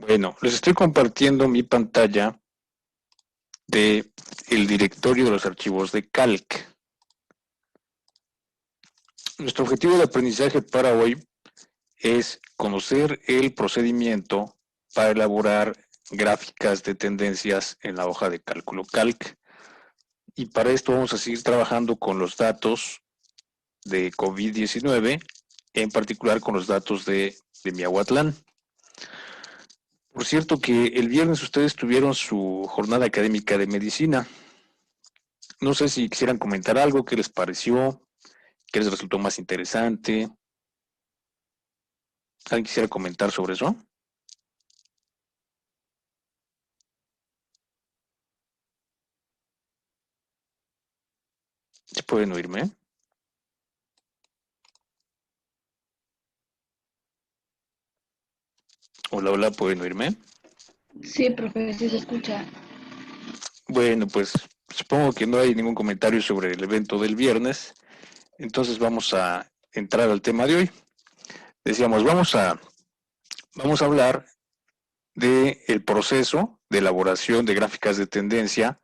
Bueno, les estoy compartiendo mi pantalla de el directorio de los archivos de Calc. Nuestro objetivo de aprendizaje para hoy es conocer el procedimiento para elaborar gráficas de tendencias en la hoja de cálculo Calc. Y para esto vamos a seguir trabajando con los datos de COVID-19, en particular con los datos de Miahuatlán. Por cierto que el viernes ustedes tuvieron su jornada académica de medicina. No sé si quisieran comentar algo, qué les pareció, qué les resultó más interesante. ¿Alguien quisiera comentar sobre eso? ¿Se pueden oírme? Hola, hola, ¿pueden oírme? Sí, profe, sí se escucha. Bueno, pues supongo que no hay ningún comentario sobre el evento del viernes. Entonces vamos a entrar al tema de hoy. Decíamos, vamos a hablar del proceso de elaboración de gráficas de tendencia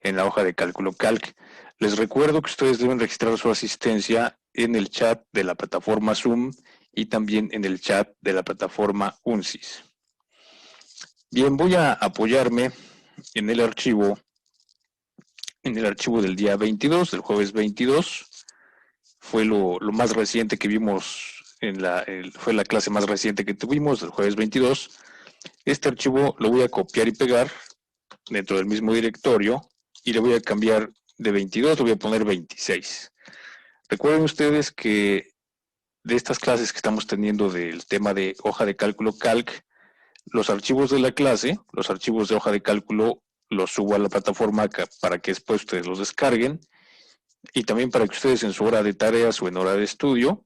en la hoja de cálculo Calc. Les recuerdo que ustedes deben registrar su asistencia en el chat de la plataforma Zoom y también en el chat de la plataforma UNSYS. Bien, voy a apoyarme en el archivo del día 22, del jueves 22. Fue lo más reciente que vimos, fue la clase más reciente que tuvimos, el jueves 22. Este archivo lo voy a copiar y pegar dentro del mismo directorio y le voy a cambiar de 22, le voy a poner 26. Recuerden ustedes que de estas clases que estamos teniendo del tema de hoja de cálculo Calc, los archivos de la clase, los archivos de hoja de cálculo, los subo a la plataforma para que después ustedes los descarguen y también para que ustedes en su hora de tareas o en hora de estudio,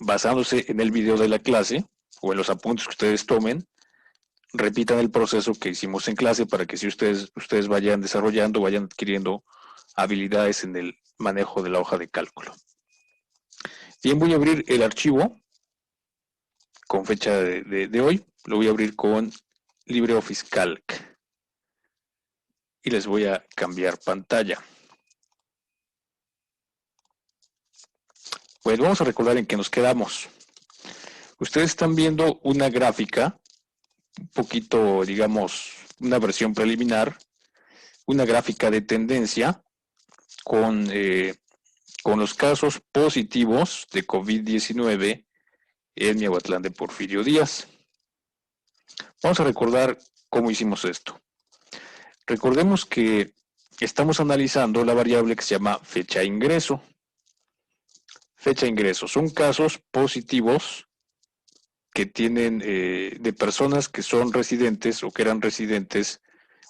basándose en el video de la clase o en los apuntes que ustedes tomen, repitan el proceso que hicimos en clase para que si ustedes vayan desarrollando, vayan adquiriendo habilidades en el manejo de la hoja de cálculo. Bien, voy a abrir el archivo con fecha de hoy. Lo voy a abrir con LibreOffice Calc. Y les voy a cambiar pantalla. Pues vamos a recordar en qué nos quedamos. Ustedes están viendo una gráfica, un poquito, digamos, una versión preliminar, una gráfica de tendencia con los casos positivos de COVID-19 en Miahuatlán de Porfirio Díaz. Vamos a recordar cómo hicimos esto. Recordemos que estamos analizando la variable que se llama fecha de ingreso. Fecha de ingreso son casos positivos que tienen de personas que son residentes o que eran residentes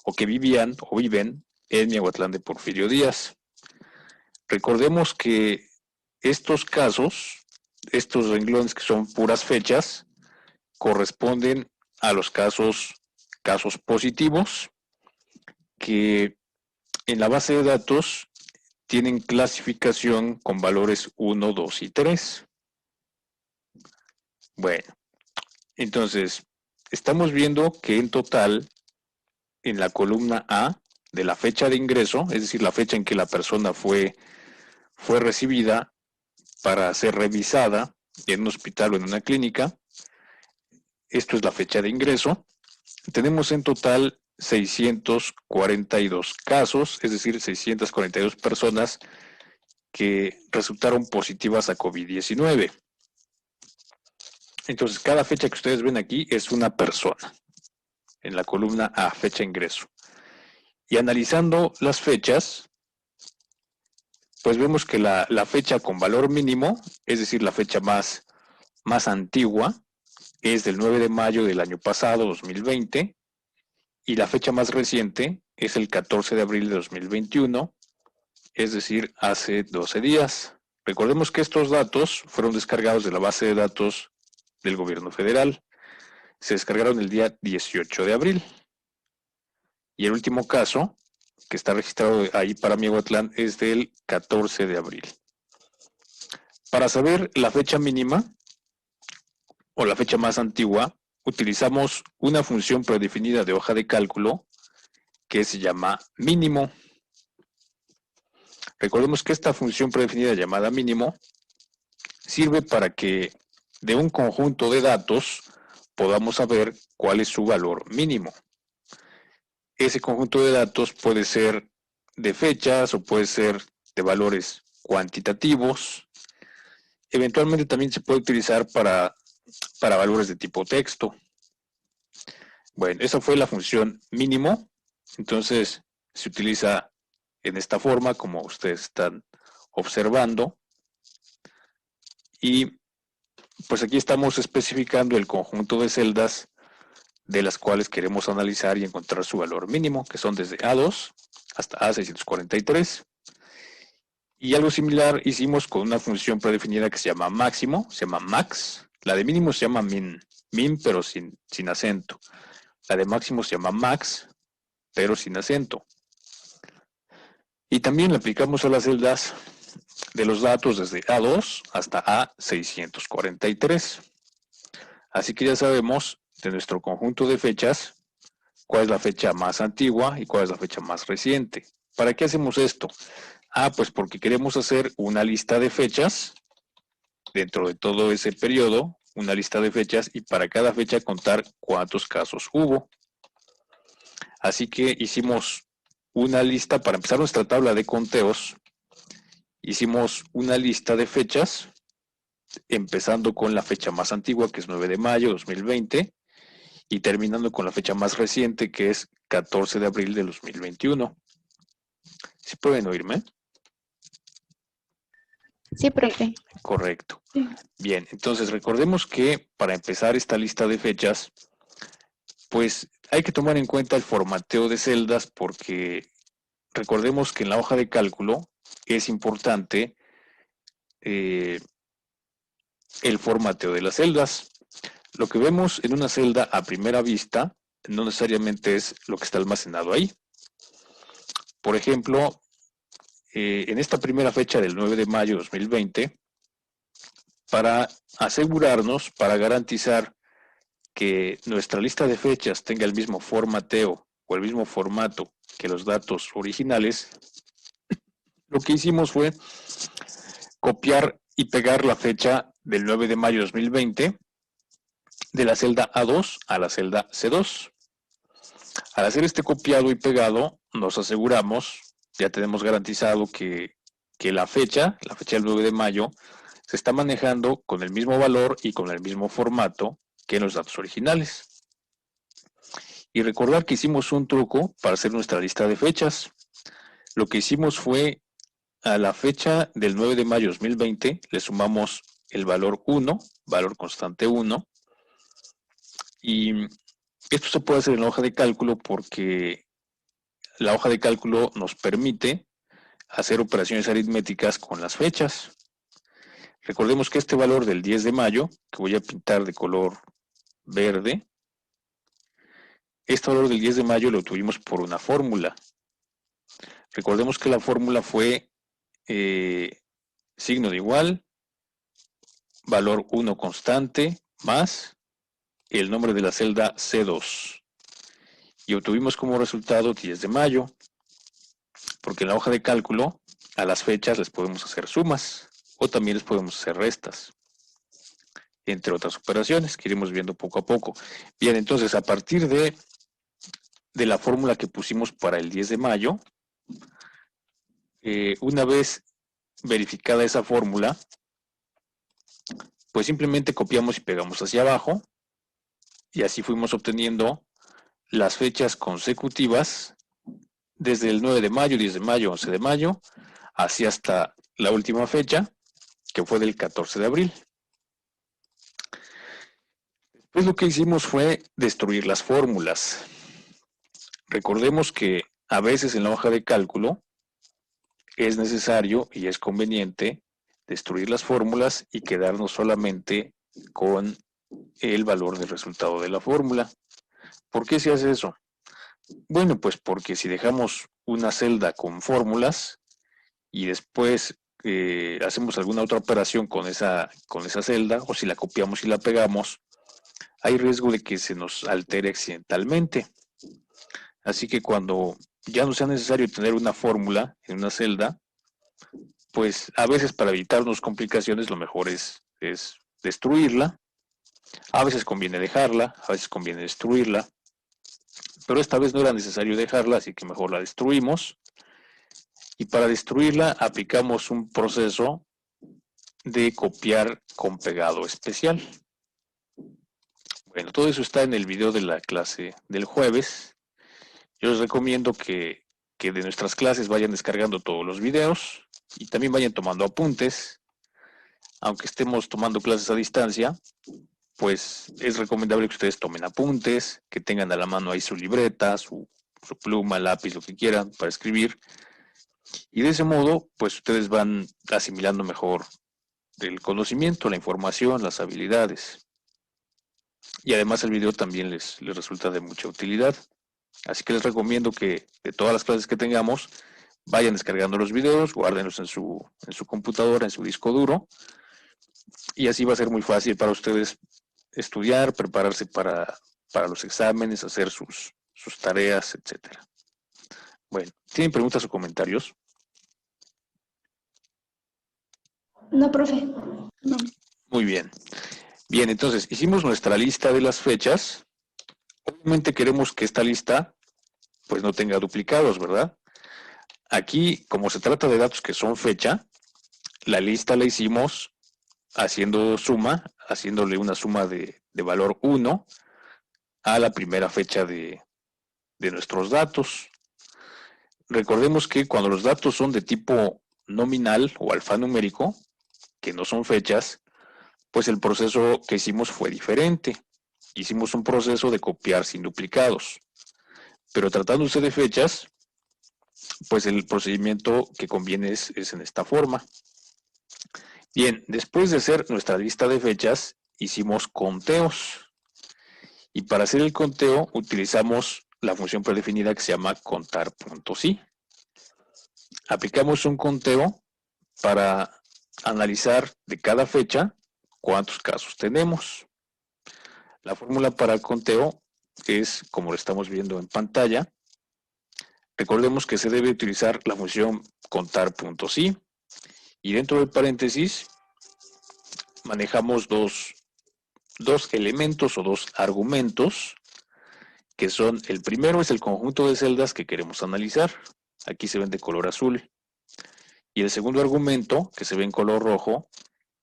o que vivían o viven en Miahuatlán de Porfirio Díaz. Recordemos que estos casos, estos renglones que son puras fechas, corresponden a los casos positivos que en la base de datos tienen clasificación con valores 1, 2 y 3. Bueno, entonces, estamos viendo que en total, en la columna A de la fecha de ingreso, es decir, la fecha en que la persona fue recibida para ser revisada en un hospital o en una clínica, esto es la fecha de ingreso, tenemos en total 642 casos, es decir, 642 personas que resultaron positivas a COVID-19. Entonces, cada fecha que ustedes ven aquí es una persona, en la columna A, fecha de ingreso. Y analizando las fechas, pues vemos que la fecha con valor mínimo, es decir, la fecha más antigua, es del 9 de mayo del año pasado, 2020, y la fecha más reciente es el 14 de abril de 2021, es decir, hace 12 días. Recordemos que estos datos fueron descargados de la base de datos del gobierno federal. Se descargaron el día 18 de abril. Y el último caso, que está registrado ahí para Miahuatlán, es del 14 de abril. Para saber la fecha mínima o la fecha más antigua, utilizamos una función predefinida de hoja de cálculo que se llama mínimo. Recordemos que esta función predefinida llamada mínimo sirve para que de un conjunto de datos podamos saber cuál es su valor mínimo. Ese conjunto de datos puede ser de fechas o puede ser de valores cuantitativos. Eventualmente también se puede utilizar para valores de tipo texto. Bueno, esa fue la función mínimo. Entonces se utiliza en esta forma, como ustedes están observando. Y pues aquí estamos especificando el conjunto de celdas de las cuales queremos analizar y encontrar su valor mínimo, que son desde A2 hasta A643. Y algo similar hicimos con una función predefinida que se llama máximo, se llama max. La de mínimo se llama min pero sin acento. La de máximo se llama max, pero sin acento. Y también le aplicamos a las celdas de los datos desde A2 hasta A643. Así que ya sabemos de nuestro conjunto de fechas cuál es la fecha más antigua y cuál es la fecha más reciente. ¿Para qué hacemos esto? Pues porque queremos hacer una lista de fechas dentro de todo ese periodo, una lista de fechas, y para cada fecha contar cuántos casos hubo. Así que hicimos una lista, para empezar nuestra tabla de conteos, hicimos una lista de fechas, empezando con la fecha más antigua, que es 9 de mayo de 2020, y terminando con la fecha más reciente, que es 14 de abril de 2021. ¿Sí pueden oírme? Sí, profe. Correcto. Bien, entonces recordemos que para empezar esta lista de fechas, pues hay que tomar en cuenta el formateo de celdas, porque recordemos que en la hoja de cálculo es importante el formateo de las celdas. Lo que vemos en una celda a primera vista no necesariamente es lo que está almacenado ahí. Por ejemplo, en esta primera fecha del 9 de mayo de 2020, para asegurarnos, para garantizar que nuestra lista de fechas tenga el mismo formateo o el mismo formato que los datos originales, lo que hicimos fue copiar y pegar la fecha del 9 de mayo de 2020 de la celda A2 a la celda C2. Al hacer este copiado y pegado, nos aseguramos, ya tenemos garantizado que la fecha del 9 de mayo, se está manejando con el mismo valor y con el mismo formato que en los datos originales. Y recordar que hicimos un truco para hacer nuestra lista de fechas. Lo que hicimos fue, a la fecha del 9 de mayo de 2020, le sumamos el valor 1, valor constante 1, y esto se puede hacer en la hoja de cálculo porque la hoja de cálculo nos permite hacer operaciones aritméticas con las fechas. Recordemos que este valor del 10 de mayo, que voy a pintar de color verde, este valor del 10 de mayo lo obtuvimos por una fórmula. Recordemos que la fórmula fue signo de igual, valor 1 constante, más el nombre de la celda C2. Y obtuvimos como resultado 10 de mayo, porque en la hoja de cálculo a las fechas les podemos hacer sumas o también les podemos hacer restas, entre otras operaciones que iremos viendo poco a poco. Bien, entonces a partir de la fórmula que pusimos para el 10 de mayo, una vez verificada esa fórmula, pues simplemente copiamos y pegamos hacia abajo, y así fuimos obteniendo las fechas consecutivas desde el 9 de mayo, 10 de mayo, 11 de mayo, así hasta la última fecha, que fue del 14 de abril. Pues lo que hicimos fue destruir las fórmulas. Recordemos que a veces en la hoja de cálculo es necesario y es conveniente destruir las fórmulas y quedarnos solamente con el valor del resultado de la fórmula. ¿Por qué se hace eso? Bueno, pues porque si dejamos una celda con fórmulas y después hacemos alguna otra operación con esa celda, o si la copiamos y la pegamos, hay riesgo de que se nos altere accidentalmente. Así que cuando ya no sea necesario tener una fórmula en una celda, pues a veces para evitarnos complicaciones lo mejor es destruirla. A veces conviene dejarla, a veces conviene destruirla, pero esta vez no era necesario dejarla, así que mejor la destruimos. Y para destruirla aplicamos un proceso de copiar con pegado especial. Bueno, todo eso está en el video de la clase del jueves. Yo les recomiendo que de nuestras clases vayan descargando todos los videos y también vayan tomando apuntes. Aunque estemos tomando clases a distancia, pues es recomendable que ustedes tomen apuntes, que tengan a la mano ahí su libreta, su pluma, lápiz, lo que quieran para escribir. Y de ese modo, pues ustedes van asimilando mejor el conocimiento, la información, las habilidades. Y además el video también les resulta de mucha utilidad. Así que les recomiendo que de todas las clases que tengamos, vayan descargando los videos, guárdenlos en su computadora, en su disco duro. Y así va a ser muy fácil para ustedes estudiar, prepararse para los exámenes, hacer sus tareas, etc. Bueno, ¿tienen preguntas o comentarios? No, profe. No. Muy bien. Bien, entonces hicimos nuestra lista de las fechas. Obviamente queremos que esta lista pues no tenga duplicados, ¿verdad? Aquí, como se trata de datos que son fecha, la lista la hicimos haciendo suma, haciéndole una suma de valor 1 a la primera fecha de nuestros datos. Recordemos que cuando los datos son de tipo nominal o alfanumérico, que no son fechas, pues el proceso que hicimos fue diferente. Hicimos un proceso de copiar sin duplicados. Pero tratándose de fechas, pues el procedimiento que conviene es en esta forma. Bien, después de hacer nuestra lista de fechas, hicimos conteos. Y para hacer el conteo utilizamos la función predefinida que se llama contar.si. Aplicamos un conteo para analizar de cada fecha cuántos casos tenemos. La fórmula para el conteo es, como lo estamos viendo en pantalla, recordemos que se debe utilizar la función contar.si y dentro del paréntesis manejamos dos elementos o dos argumentos que son, el primero es el conjunto de celdas que queremos analizar, aquí se ven de color azul, y el segundo argumento, que se ve en color rojo,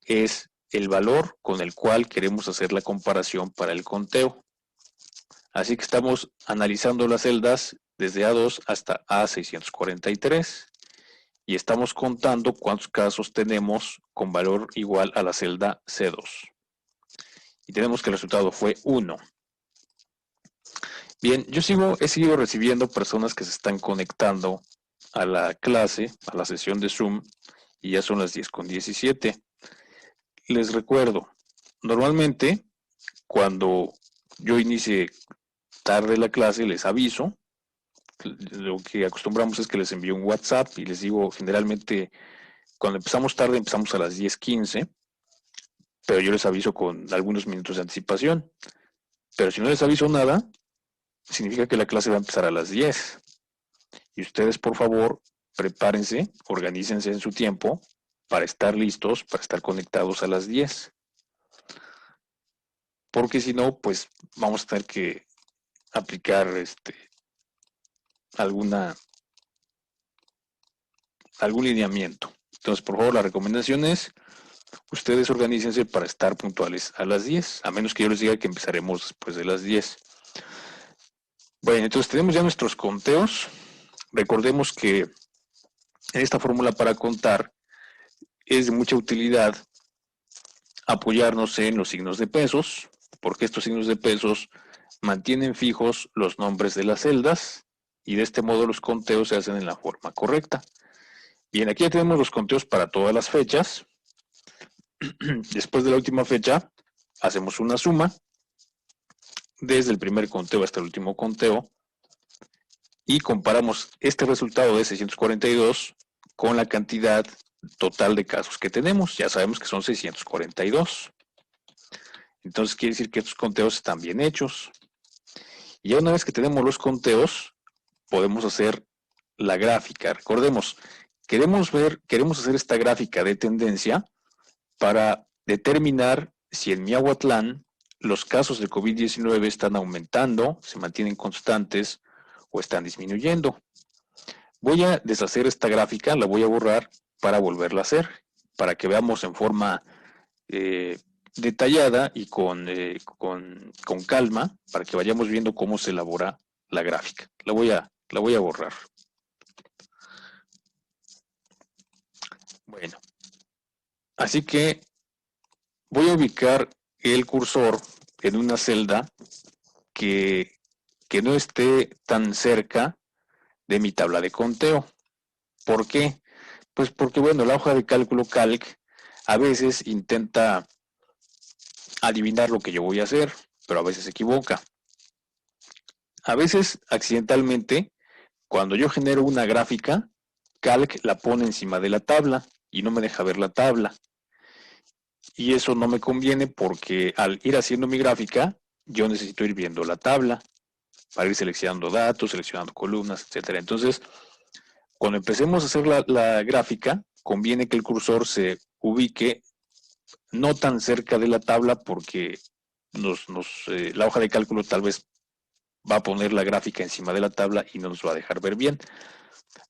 es el valor con el cual queremos hacer la comparación para el conteo. Así que estamos analizando las celdas desde A2 hasta A643 y estamos contando cuántos casos tenemos con valor igual a la celda C2. Y tenemos que el resultado fue 1. Bien, he seguido recibiendo personas que se están conectando a la clase, a la sesión de Zoom, y ya son las 10:17. Les recuerdo, normalmente cuando yo inicie tarde la clase les aviso. Lo que acostumbramos es que les envío un WhatsApp y les digo, generalmente cuando empezamos tarde empezamos a las 10:15, pero yo les aviso con algunos minutos de anticipación. Pero si no les aviso nada, significa que la clase va a empezar a las 10. Y ustedes, por favor, prepárense, organícense en su tiempo para estar listos, para estar conectados a las 10. Porque si no, pues vamos a tener que aplicar algún lineamiento. Entonces, por favor, la recomendación es, ustedes organícense para estar puntuales a las 10, a menos que yo les diga que empezaremos después de las 10. Bueno, entonces tenemos ya nuestros conteos. Recordemos que en esta fórmula para contar es de mucha utilidad apoyarnos en los signos de pesos, porque estos signos de pesos mantienen fijos los nombres de las celdas y de este modo los conteos se hacen en la forma correcta. Bien, aquí ya tenemos los conteos para todas las fechas. Después de la última fecha, hacemos una suma desde el primer conteo hasta el último conteo y comparamos este resultado de 642 con la cantidad total de casos que tenemos. Ya sabemos que son 642. Entonces quiere decir que estos conteos están bien hechos. Y ya una vez que tenemos los conteos, podemos hacer la gráfica. Recordemos, queremos hacer esta gráfica de tendencia para determinar si en Miahuatlán los casos de COVID-19 están aumentando, se mantienen constantes o están disminuyendo. Voy a deshacer esta gráfica, la voy a borrar para volverla a hacer, para que veamos en forma detallada y con calma, para que vayamos viendo cómo se elabora la gráfica. La voy a borrar. Bueno, así que voy a ubicar el cursor en una celda que no esté tan cerca de mi tabla de conteo. ¿Por qué? Pues porque, bueno, la hoja de cálculo Calc a veces intenta adivinar lo que yo voy a hacer, pero a veces se equivoca. A veces, accidentalmente, cuando yo genero una gráfica, Calc la pone encima de la tabla y no me deja ver la tabla. Y eso no me conviene porque al ir haciendo mi gráfica, yo necesito ir viendo la tabla para ir seleccionando datos, seleccionando columnas, etcétera. Entonces, cuando empecemos a hacer la gráfica, conviene que el cursor se ubique no tan cerca de la tabla porque la hoja de cálculo tal vez va a poner la gráfica encima de la tabla y no nos va a dejar ver bien.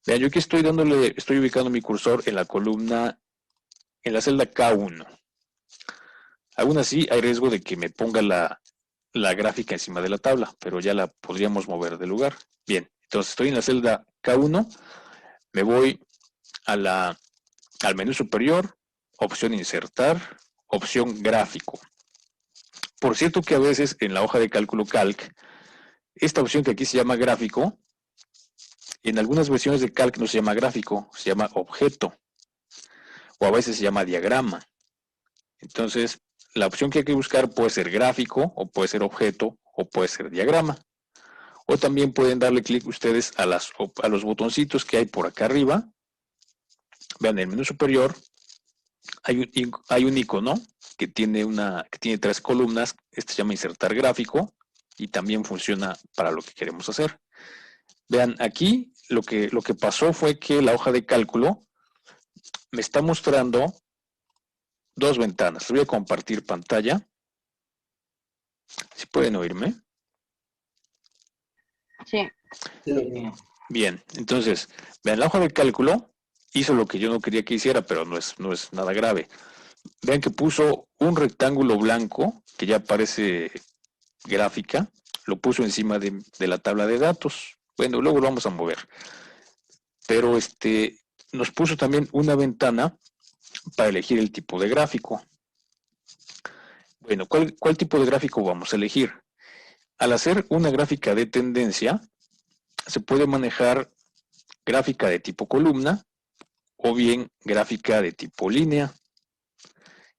Vean, yo aquí estoy ubicando mi cursor en la columna, en la celda K1. Aún así, hay riesgo de que me ponga la gráfica encima de la tabla, pero ya la podríamos mover de lugar. Bien, entonces estoy en la celda K1, me voy al menú superior, opción insertar, opción gráfico. Por cierto que a veces en la hoja de cálculo Calc, esta opción que aquí se llama gráfico, en algunas versiones de Calc no se llama gráfico, se llama objeto, o a veces se llama diagrama. Entonces, la opción que hay que buscar puede ser gráfico, o puede ser objeto, o puede ser diagrama. O también pueden darle clic ustedes a los botoncitos que hay por acá arriba. Vean, en el menú superior hay un icono que tiene 3 columnas. Este se llama insertar gráfico y también funciona para lo que queremos hacer. Vean, aquí lo que pasó fue que la hoja de cálculo me está mostrando dos ventanas. Les voy a compartir pantalla. ¿Sí pueden oírme? Sí. Bien, entonces, vean, la hoja de cálculo hizo lo que yo no quería que hiciera, pero no es nada grave. Vean que puso un rectángulo blanco, que ya aparece gráfica, lo puso encima de la tabla de datos. Bueno, luego lo vamos a mover. Pero nos puso también una ventana para elegir el tipo de gráfico. Bueno, ¿cuál tipo de gráfico vamos a elegir? Al hacer una gráfica de tendencia, se puede manejar gráfica de tipo columna o bien gráfica de tipo línea.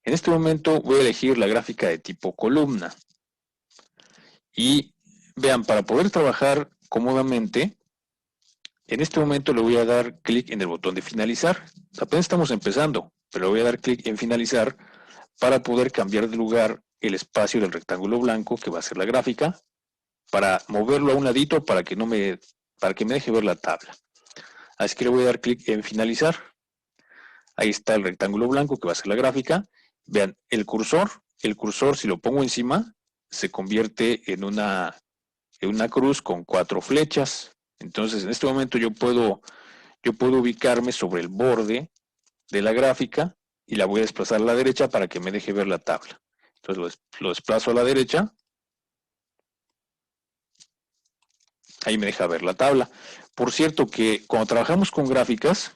En este momento voy a elegir la gráfica de tipo columna. Y vean, para poder trabajar cómodamente, en este momento le voy a dar clic en el botón de finalizar. Apenas estamos empezando, pero le voy a dar clic en finalizar para poder cambiar de lugar el espacio del rectángulo blanco que va a ser la gráfica, para moverlo a un ladito para que me deje ver la tabla. Así que le voy a dar clic en finalizar. Ahí está el rectángulo blanco que va a ser la gráfica. Vean, el cursor si lo pongo encima, se convierte en una cruz con 4 flechas. Entonces, en este momento yo puedo ubicarme sobre el borde de la gráfica y la voy a desplazar a la derecha para que me deje ver la tabla. Entonces lo desplazo a la derecha. Ahí me deja ver la tabla. Por cierto que cuando trabajamos con gráficas,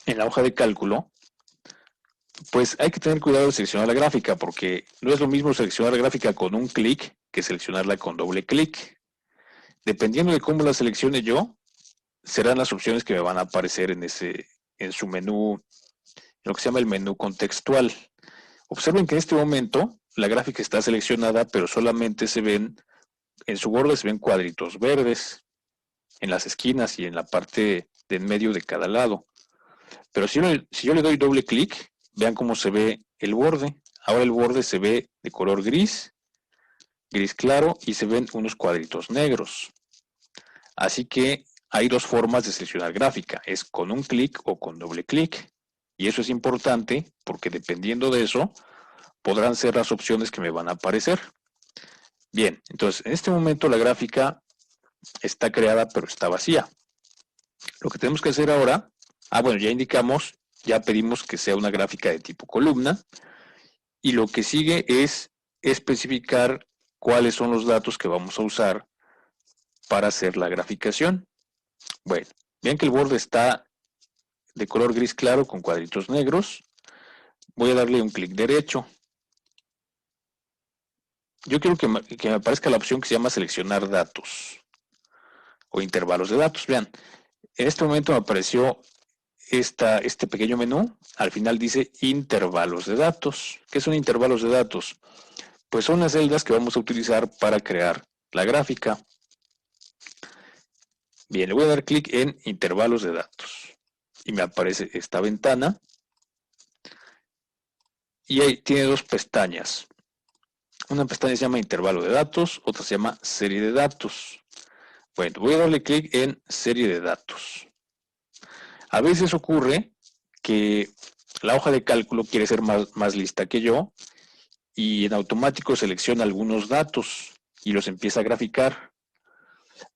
en la hoja de cálculo, pues hay que tener cuidado de seleccionar la gráfica, porque no es lo mismo seleccionar la gráfica con un clic que seleccionarla con doble clic. Dependiendo de cómo la seleccione yo, serán las opciones que me van a aparecer en su menú, en lo que se llama el menú contextual. Observen que en este momento la gráfica está seleccionada, pero solamente en su borde se ven cuadritos verdes, en las esquinas y en la parte de en medio de cada lado. Pero si yo le doy doble clic, vean cómo se ve el borde. Ahora el borde se ve de color gris, gris claro, y se ven unos cuadritos negros. Así que hay dos formas de seleccionar gráfica, es con un clic o con doble clic. Y eso es importante porque dependiendo de eso, podrán ser las opciones que me van a aparecer. Bien, entonces en este momento la gráfica está creada pero está vacía. Lo que tenemos que hacer ahora, bueno, ya indicamos, ya pedimos que sea una gráfica de tipo columna, y lo que sigue es especificar cuáles son los datos que vamos a usar para hacer la graficación. Bueno, vean que el borde está de color gris claro con cuadritos negros. Voy a darle un clic derecho. Yo quiero que me aparezca la opción que se llama seleccionar datos o intervalos de datos. Vean, en este momento me apareció este pequeño menú. Al final dice intervalos de datos. ¿Qué son intervalos de datos? Pues son las celdas que vamos a utilizar para crear la gráfica. Bien, le voy a dar clic en intervalos de datos y me aparece esta ventana y ahí tiene dos pestañas. Una pestaña se llama intervalo de datos, otra se llama serie de datos. Bueno, voy a darle clic en serie de datos. A veces ocurre que la hoja de cálculo quiere ser más lista que yo y en automático selecciona algunos datos y los empieza a graficar.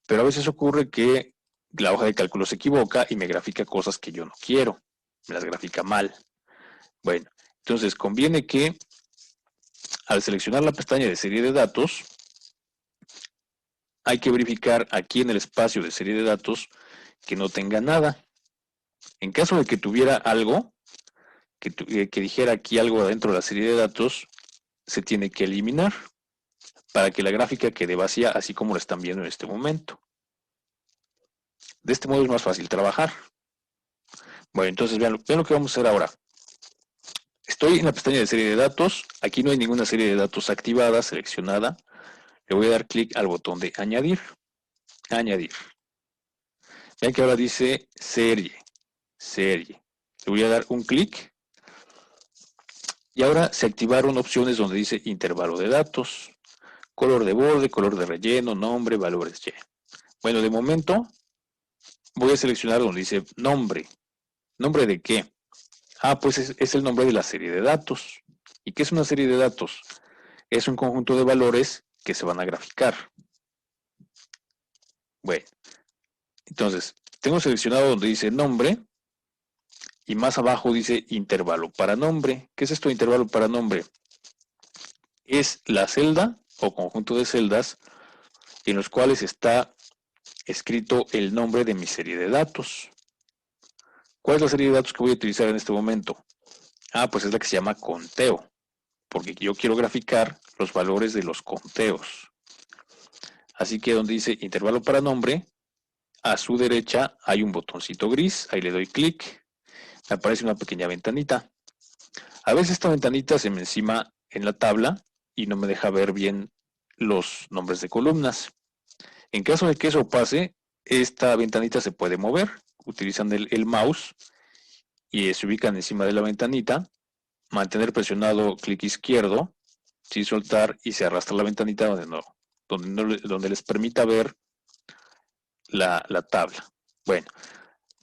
Pero a veces ocurre que la hoja de cálculo se equivoca y me grafica cosas que yo no quiero. Me las grafica mal. Bueno, entonces conviene que al seleccionar la pestaña de serie de datos, hay que verificar aquí en el espacio de serie de datos que no tenga nada. En caso de que tuviera algo, que dijera aquí algo dentro de la serie de datos, se tiene que eliminar para que la gráfica quede vacía, así como la están viendo en este momento. De este modo es más fácil trabajar. Bueno, entonces vean lo que vamos a hacer ahora. Estoy en la pestaña de serie de datos. Aquí no hay ninguna serie de datos activada, seleccionada. Le voy a dar clic al botón de añadir. Añadir. Vean que ahora dice serie. Le voy a dar un clic. Y ahora se activaron opciones donde dice intervalo de datos. Color de borde, color de relleno, nombre, valores Y. Bueno, de momento voy a seleccionar donde dice nombre. ¿Nombre de qué? Pues es el nombre de la serie de datos. ¿Y qué es una serie de datos? Es un conjunto de valores que se van a graficar. Bueno, entonces, tengo seleccionado donde dice nombre y más abajo dice intervalo para nombre. ¿Qué es esto de intervalo para nombre? Es la celda o conjunto de celdas en los cuales está escrito el nombre de mi serie de datos. ¿Cuál es la serie de datos que voy a utilizar en este momento? Pues es la que se llama conteo, porque yo quiero graficar los valores de los conteos. Así que donde dice intervalo para nombre, a su derecha hay un botoncito gris, ahí le doy clic, me aparece una pequeña ventanita. A veces esta ventanita se me encima en la tabla y no me deja ver bien los nombres de columnas. En caso de que eso pase, esta ventanita se puede mover. Utilizan el mouse y se ubican encima de la ventanita. Mantener presionado clic izquierdo, sin soltar, y se arrastra la ventanita donde les permita ver la tabla. Bueno,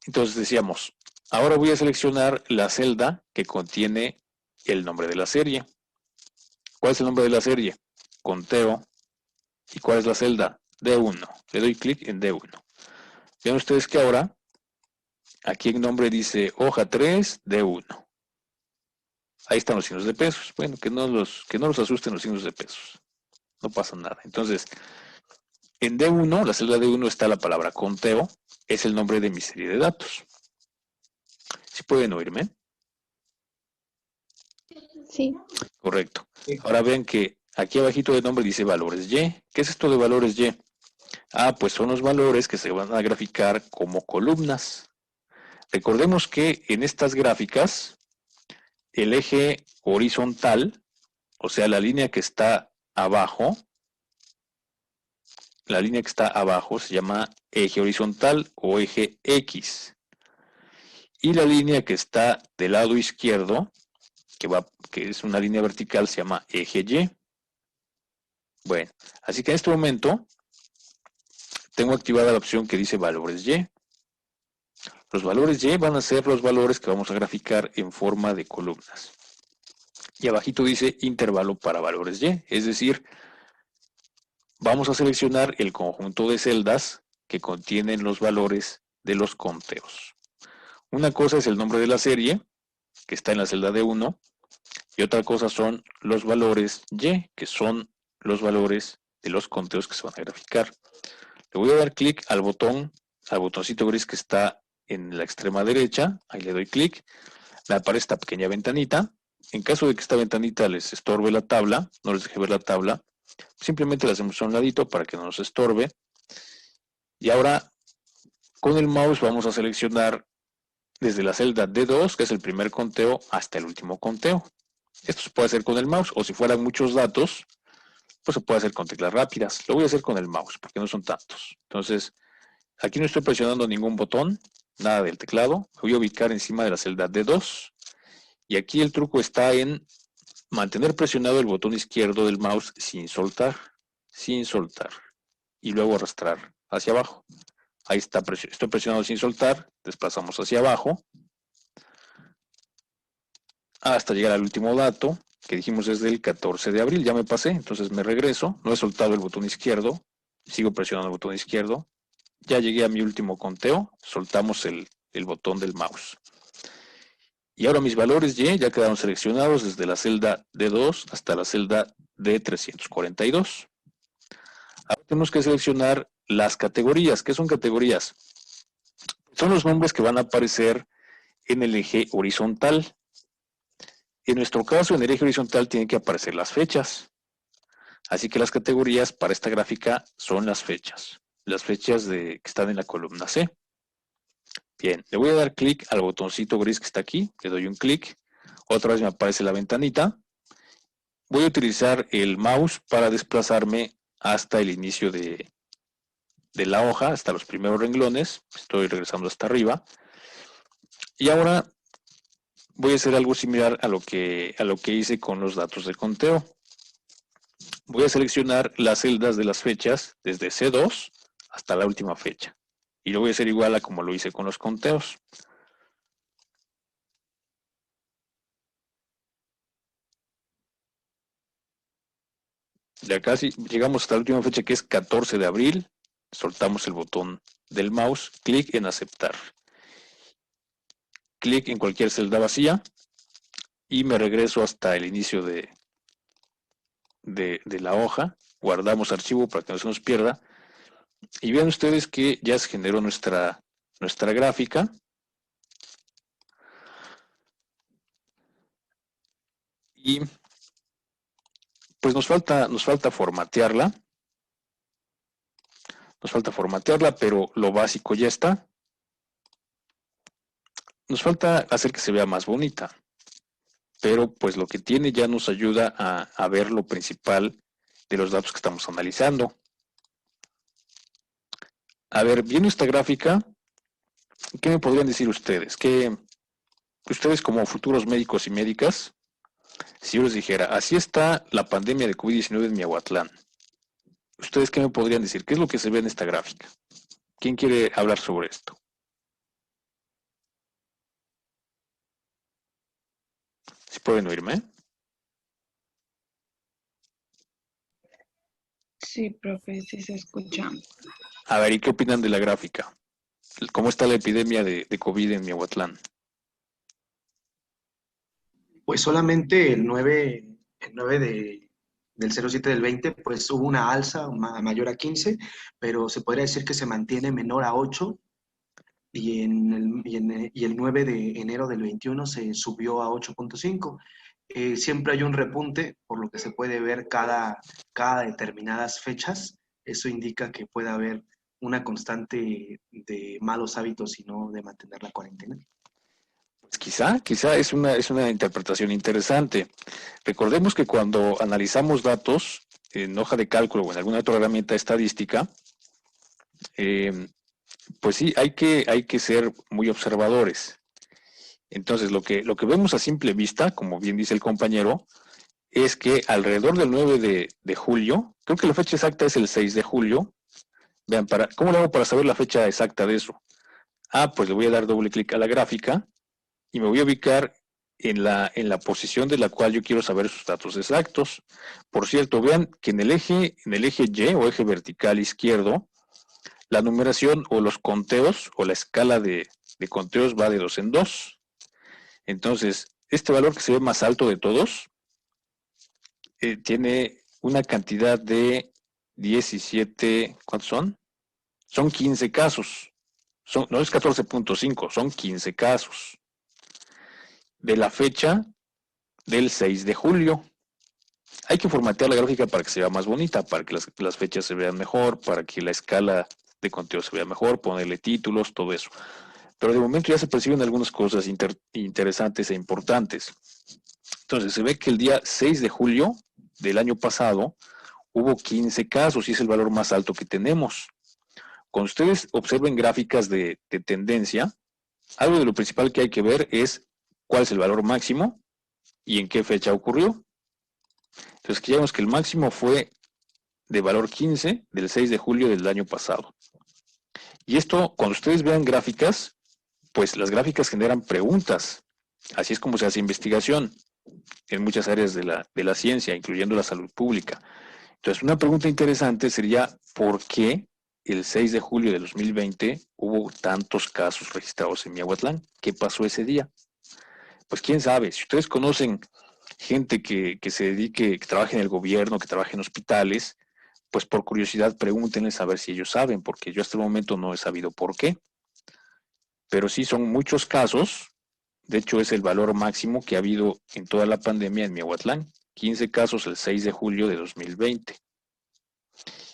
entonces decíamos, ahora voy a seleccionar la celda que contiene el nombre de la serie. ¿Cuál es el nombre de la serie? Conteo. ¿Y cuál es la celda? D1. Le doy clic en D1. Vean ustedes que ahora, aquí en nombre dice hoja 3, D1. Ahí están los signos de pesos. Bueno, que no los asusten los signos de pesos. No pasa nada. Entonces, en D1, la celda D1 está la palabra conteo. Es el nombre de mi serie de datos. ¿Sí pueden oírme? Sí. Correcto. Ahora ven que aquí abajito del nombre dice valores Y. ¿Qué es esto de valores Y? Pues son los valores que se van a graficar como columnas. Recordemos que en estas gráficas, el eje horizontal, o sea, la línea que está abajo, se llama eje horizontal o eje X. Y la línea que está del lado izquierdo, que es una línea vertical, se llama eje Y. Bueno, así que en este momento tengo activada la opción que dice valores Y. Los valores Y van a ser los valores que vamos a graficar en forma de columnas. Y abajito dice intervalo para valores Y, es decir, vamos a seleccionar el conjunto de celdas que contienen los valores de los conteos. Una cosa es el nombre de la serie, que está en la celda D1, y otra cosa son los valores Y, que son los valores de los conteos que se van a graficar. Le voy a dar clic al botoncito gris que está en la extrema derecha, ahí le doy clic, me aparece esta pequeña ventanita. En caso de que esta ventanita les estorbe la tabla, no les deje ver la tabla, simplemente la hacemos a un ladito para que no nos estorbe. Y ahora con el mouse vamos a seleccionar desde la celda D2, que es el primer conteo, hasta el último conteo. Esto se puede hacer con el mouse, o si fueran muchos datos, pues se puede hacer con teclas rápidas. Lo voy a hacer con el mouse, porque no son tantos. Entonces, aquí no estoy presionando ningún botón, nada del teclado. Me voy a ubicar encima de la celda D2. Y aquí el truco está en mantener presionado el botón izquierdo del mouse sin soltar. Y luego arrastrar hacia abajo. Ahí está, estoy presionando sin soltar, desplazamos hacia abajo, hasta llegar al último dato, que dijimos es del 14 de abril, ya me pasé, entonces me regreso, no he soltado el botón izquierdo, sigo presionando el botón izquierdo, ya llegué a mi último conteo, soltamos el botón del mouse. Y ahora mis valores Y ya quedaron seleccionados desde la celda D2 hasta la celda D342. Ahora tenemos que seleccionar las categorías. ¿Qué son categorías? Son los nombres que van a aparecer en el eje horizontal. En nuestro caso, en el eje horizontal tienen que aparecer las fechas. Así que las categorías para esta gráfica son las fechas que están en la columna C. Bien, le voy a dar clic al botoncito gris que está aquí, le doy un clic, otra vez me aparece la ventanita. Voy a utilizar el mouse para desplazarme hasta el inicio de la hoja, hasta los primeros renglones. Estoy regresando hasta arriba. Y ahora voy a hacer algo similar a lo que hice con los datos de conteo. Voy a seleccionar las celdas de las fechas desde C2 hasta la última fecha. Y lo voy a hacer igual a como lo hice con los conteos. Ya casi llegamos hasta la última fecha, que es 14 de abril. Soltamos el botón del mouse, clic en aceptar. Clic en cualquier celda vacía y me regreso hasta el inicio de la hoja. Guardamos archivo para que no se nos pierda. Y vean ustedes que ya se generó nuestra gráfica. Y pues nos falta formatearla. Pero lo básico ya está. Nos falta hacer que se vea más bonita. Pero pues lo que tiene ya nos ayuda a ver lo principal de los datos que estamos analizando. A ver, viendo esta gráfica, ¿qué me podrían decir ustedes? Que ustedes como futuros médicos y médicas, si yo les dijera, así está la pandemia de COVID-19 en Miahuatlán, ¿ustedes qué me podrían decir? ¿Qué es lo que se ve en esta gráfica? ¿Quién quiere hablar sobre esto? ¿Sí pueden oírme? Sí, profe, sí se escucha. A ver, ¿y qué opinan de la gráfica? ¿Cómo está la epidemia de COVID en Miahuatlán? Pues solamente el 9 del 07 del 20, pues hubo una alza mayor a 15, pero se podría decir que se mantiene menor a 8, y el 9 de enero del 21 se subió a 8.5. Siempre hay un repunte, por lo que se puede ver cada determinadas fechas. Eso indica que puede haber una constante de malos hábitos y no de mantener la cuarentena. Pues quizá es una interpretación interesante. Recordemos que cuando analizamos datos en hoja de cálculo o en alguna otra herramienta estadística, pues sí, hay que ser muy observadores. Entonces, lo que vemos a simple vista, como bien dice el compañero, es que alrededor del 9 de julio, creo que la fecha exacta es el 6 de julio. Vean, ¿cómo le hago para saber la fecha exacta de eso? Pues le voy a dar doble clic a la gráfica y me voy a ubicar en la posición de la cual yo quiero saber sus datos exactos. Por cierto, vean que en el eje Y o eje vertical izquierdo, la numeración o los conteos o la escala de conteos va de 2 en 2. Entonces, este valor que se ve más alto de todos tiene una cantidad de 17, ¿cuántos son? Son 15 casos. No es 14.5, son 15 casos. De la fecha del 6 de julio. Hay que formatear la gráfica para que se vea más bonita, para que las fechas se vean mejor, para que la escala de conteo se vea mejor, ponerle títulos, todo eso. Pero de momento ya se perciben algunas cosas interesantes e importantes. Entonces, se ve que el día 6 de julio del año pasado hubo 15 casos y es el valor más alto que tenemos. Cuando ustedes observen gráficas de tendencia, algo de lo principal que hay que ver es cuál es el valor máximo y en qué fecha ocurrió. Entonces, aquí ya vemos que el máximo fue de valor 15 del 6 de julio del año pasado. Y esto, cuando ustedes vean gráficas, pues las gráficas generan preguntas. Así es como se hace investigación en muchas áreas de la ciencia, incluyendo la salud pública. Entonces, una pregunta interesante sería, ¿por qué el 6 de julio de 2020 hubo tantos casos registrados en Miahuatlán? ¿Qué pasó ese día? Pues quién sabe, si ustedes conocen gente que se dedique, que trabaje en el gobierno, que trabaje en hospitales, pues por curiosidad pregúntenles a ver si ellos saben, porque yo hasta el momento no he sabido por qué. Pero sí son muchos casos, de hecho es el valor máximo que ha habido en toda la pandemia en Miahuatlán, 15 casos el 6 de julio de 2020.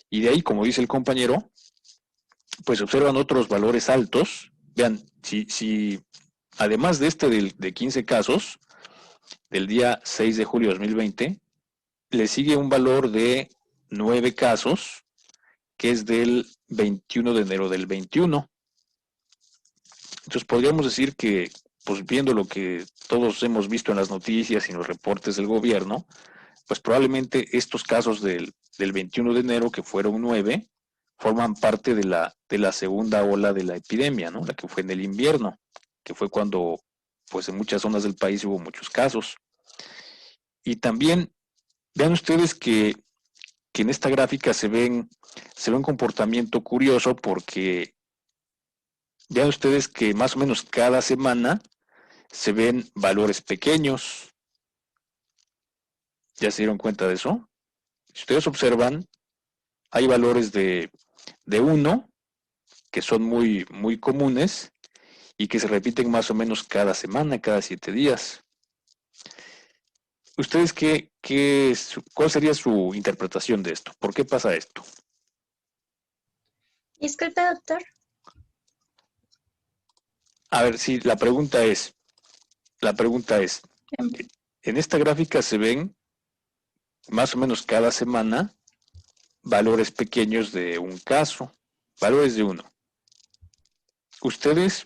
Y de ahí, como dice el compañero, pues observan otros valores altos. Vean, si además de este de 15 casos, del día 6 de julio de 2020, le sigue un valor de 9 casos, que es del 21 de enero del 21. Entonces podríamos decir que, pues viendo lo que todos hemos visto en las noticias y en los reportes del gobierno, pues probablemente estos casos del 21 de enero, que fueron 9, forman parte de la segunda ola de la epidemia, ¿no? La que fue en el invierno, que fue cuando, pues en muchas zonas del país hubo muchos casos. Y también vean ustedes que en esta gráfica se ve un comportamiento curioso porque vean ustedes que más o menos cada semana se ven valores pequeños. ¿Ya se dieron cuenta de eso? Si ustedes observan, hay valores de 1 que son muy, muy comunes y que se repiten más o menos cada semana, cada 7 días. ¿Ustedes cuál sería su interpretación de esto? ¿Por qué pasa esto? Disculpe, doctor. A ver, sí, la pregunta es, en esta gráfica se ven más o menos cada semana valores pequeños de un caso, valores de 1. ¿Ustedes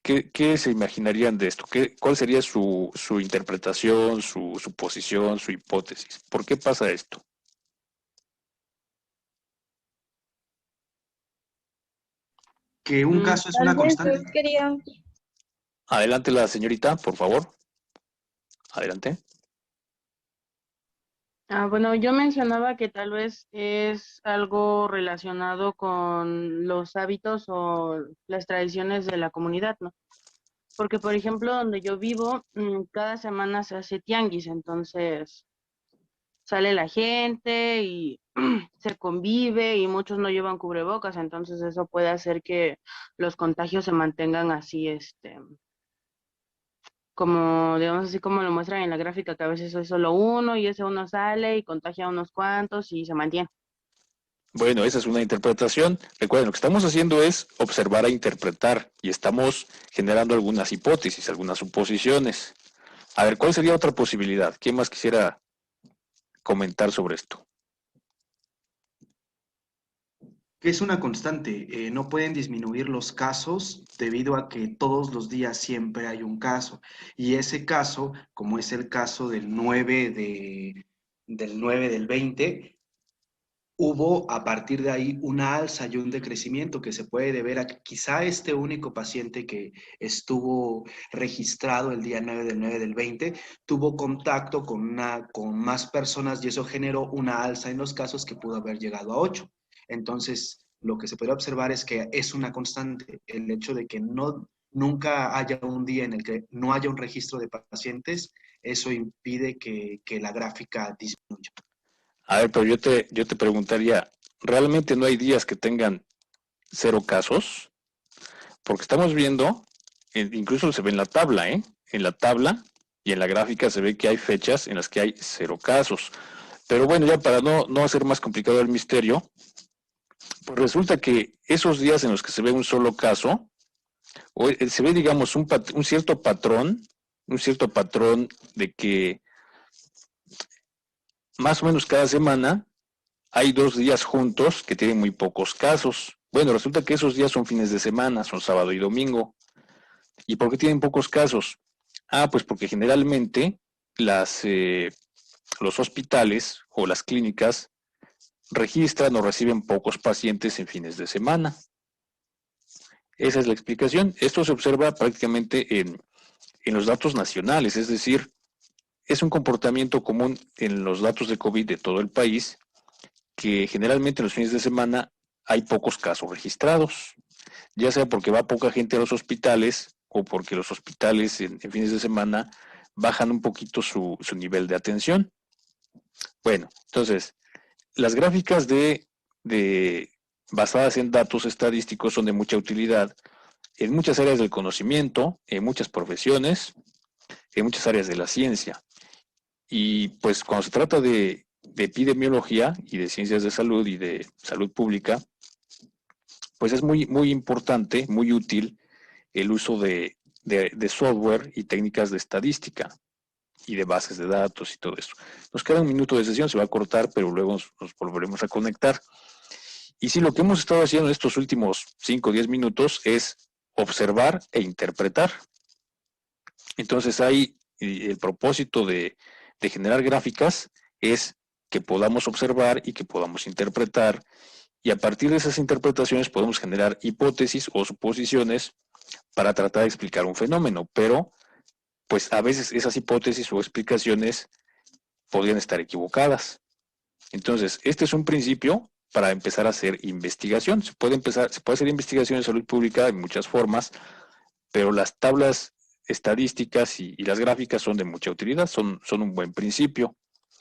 qué se imaginarían de esto? ¿Cuál sería su interpretación, su suposición, su hipótesis? ¿Por qué pasa esto? Que un caso es una constante. Adelante la señorita, por favor. Adelante. Bueno, yo mencionaba que tal vez es algo relacionado con los hábitos o las tradiciones de la comunidad, ¿no? Porque, por ejemplo, donde yo vivo, cada semana se hace tianguis, entonces sale la gente y se convive y muchos no llevan cubrebocas, entonces eso puede hacer que los contagios se mantengan así, como, digamos así como lo muestran en la gráfica, que a veces es solo uno y ese uno sale y contagia a unos cuantos y se mantiene. Bueno, esa es una interpretación. Recuerden, lo que estamos haciendo es observar e interpretar y estamos generando algunas hipótesis, algunas suposiciones. A ver, ¿cuál sería otra posibilidad? ¿Quién más quisiera comentar sobre esto? Que es una constante, no pueden disminuir los casos debido a que todos los días siempre hay un caso. Y ese caso, como es el caso del 9 del 20, hubo a partir de ahí una alza y un decrecimiento que se puede deber a que quizá este único paciente que estuvo registrado el día 9 del 9 del 20 tuvo contacto con más personas y eso generó una alza en los casos que pudo haber llegado a 8. Entonces, lo que se puede observar es que es una constante el hecho de que nunca haya un día en el que no haya un registro de pacientes, eso impide que la gráfica disminuya. A ver, pero yo te preguntaría, ¿realmente no hay días que tengan 0 casos? Porque estamos viendo, incluso se ve en la tabla, ¿eh? En la tabla y en la gráfica se ve que hay fechas en las que hay 0 casos. Pero bueno, ya para no hacer más complicado el misterio, pues resulta que esos días en los que se ve un solo caso, se ve, digamos, un cierto patrón de que más o menos cada semana hay 2 días juntos que tienen muy pocos casos. Bueno, resulta que esos días son fines de semana, son sábado y domingo. ¿Y por qué tienen pocos casos? Pues porque generalmente los hospitales o las clínicas registran o reciben pocos pacientes en fines de semana. Esa es la explicación. Esto se observa prácticamente en los datos nacionales, es decir, es un comportamiento común en los datos de COVID de todo el país, que generalmente en los fines de semana hay pocos casos registrados, ya sea porque va poca gente a los hospitales o porque los hospitales en fines de semana bajan un poquito su nivel de atención. Bueno, entonces, las gráficas basadas en datos estadísticos son de mucha utilidad en muchas áreas del conocimiento, en muchas profesiones, en muchas áreas de la ciencia. Y pues cuando se trata de epidemiología y de ciencias de salud y de salud pública, pues es muy, muy importante, muy útil el uso de software y técnicas de estadística y de bases de datos y todo eso. Nos queda un minuto de sesión, se va a cortar, pero luego nos volveremos a conectar. Y sí, lo que hemos estado haciendo en estos últimos 5 o 10 minutos es observar e interpretar. Entonces ahí el propósito de generar gráficas es que podamos observar y que podamos interpretar, y a partir de esas interpretaciones podemos generar hipótesis o suposiciones para tratar de explicar un fenómeno, pero pues a veces esas hipótesis o explicaciones podrían estar equivocadas. Entonces, este es un principio para empezar a hacer investigación. Se puede hacer investigación en salud pública de muchas formas, pero las tablas estadísticas y las gráficas son de mucha utilidad, son un buen principio.